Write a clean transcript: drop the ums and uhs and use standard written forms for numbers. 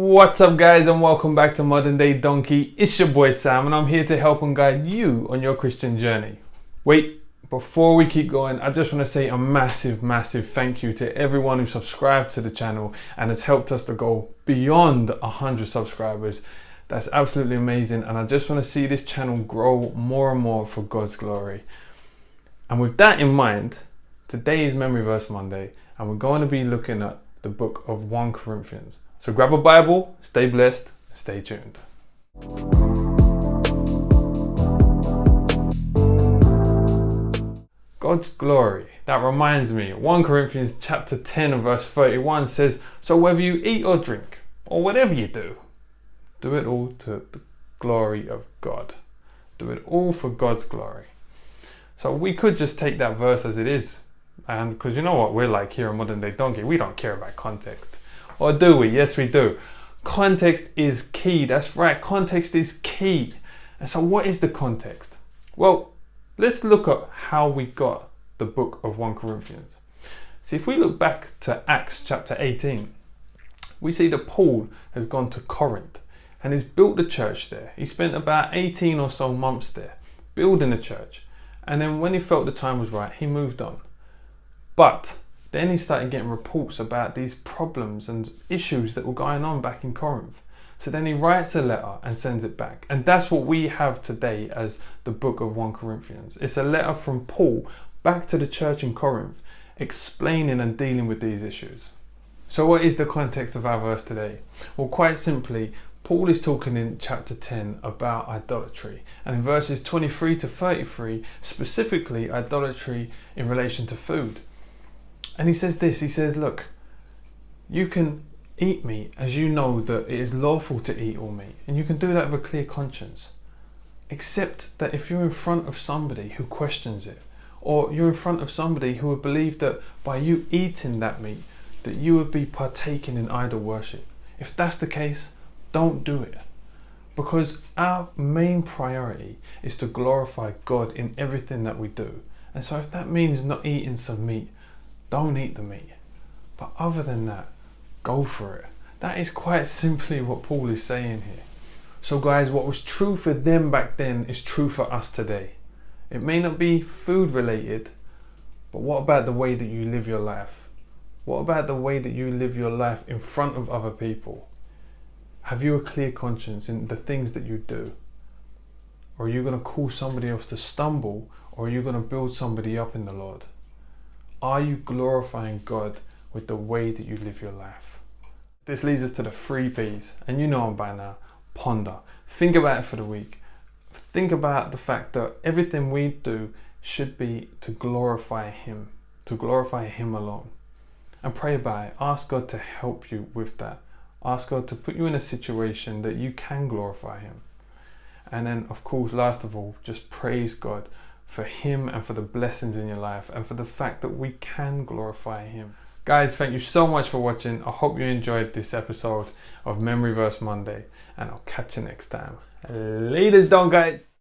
What's up guys, and welcome back to Modern Day Donkey. It's your boy Sam and I'm here to help and guide you on your Christian journey. Wait, before we keep going, I just want to say a massive thank you to everyone who subscribed to the channel and has helped us to go beyond 100 subscribers. That's absolutely amazing, and I just want to see this channel grow more and more for God's glory. And with that in mind, today is Memory Verse Monday and we're going to be looking at the book of 1 Corinthians. So grab a Bible, stay blessed, and stay tuned. God's glory. That reminds me, 1 Corinthians chapter 10 and verse 31 says, "So whether you eat or drink, or whatever you do, do it all to the glory of God." Do it all for God's glory. So we could just take that verse as it is. And because you know what we're like here on Modern Day Donkey, we don't care about context. Or do we? Yes, we do. Context is key. That's right. Context is key. And so what is the context? Well, let's look at how we got the book of 1 Corinthians. See, if we look back to Acts chapter 18, we see that Paul has gone to Corinth and he's built a church there. He spent about 18 or so months there building a church. And then when he felt the time was right, he moved on. But then he started getting reports about these problems and issues that were going on back in Corinth. So then he writes a letter and sends it back. And that's what we have today as the book of 1 Corinthians. It's a letter from Paul back to the church in Corinth, explaining and dealing with these issues. So what is the context of our verse today? Well, quite simply, Paul is talking in chapter 10 about idolatry. And in verses 23 to 33, specifically idolatry in relation to food. And he says this, he says, look, you can eat meat as you know that it is lawful to eat all meat. And you can do that with a clear conscience. Except that if you're in front of somebody who questions it, or you're in front of somebody who would believe that by you eating that meat, that you would be partaking in idol worship. If that's the case, don't do it. Because our main priority is to glorify God in everything that we do. And so if that means not eating some meat, don't eat the meat. But other than that, go for it. That is quite simply what Paul is saying here. So guys, what was true for them back then is true for us today. It may not be food related, but what about the way that you live your life? What about the way that you live your life in front of other people? Have you a clear conscience in the things that you do? Or are you going to cause somebody else to stumble, or are you going to build somebody up in the Lord? Are you glorifying God with the way that you live your life? This leads us to the 3 P's, and you know them by now. Ponder. Think about it for the week. Think about the fact that everything we do should be to glorify Him alone. And pray about it. Ask God to help you with that. Ask God to put you in a situation that you can glorify Him. And then, of course, last of all, just praise God for Him and for the blessings in your life and for the fact that we can glorify Him. Guys, thank you so much for watching. I hope you enjoyed this episode of Memory Verse Monday, and I'll catch you next time. Laters down, guys.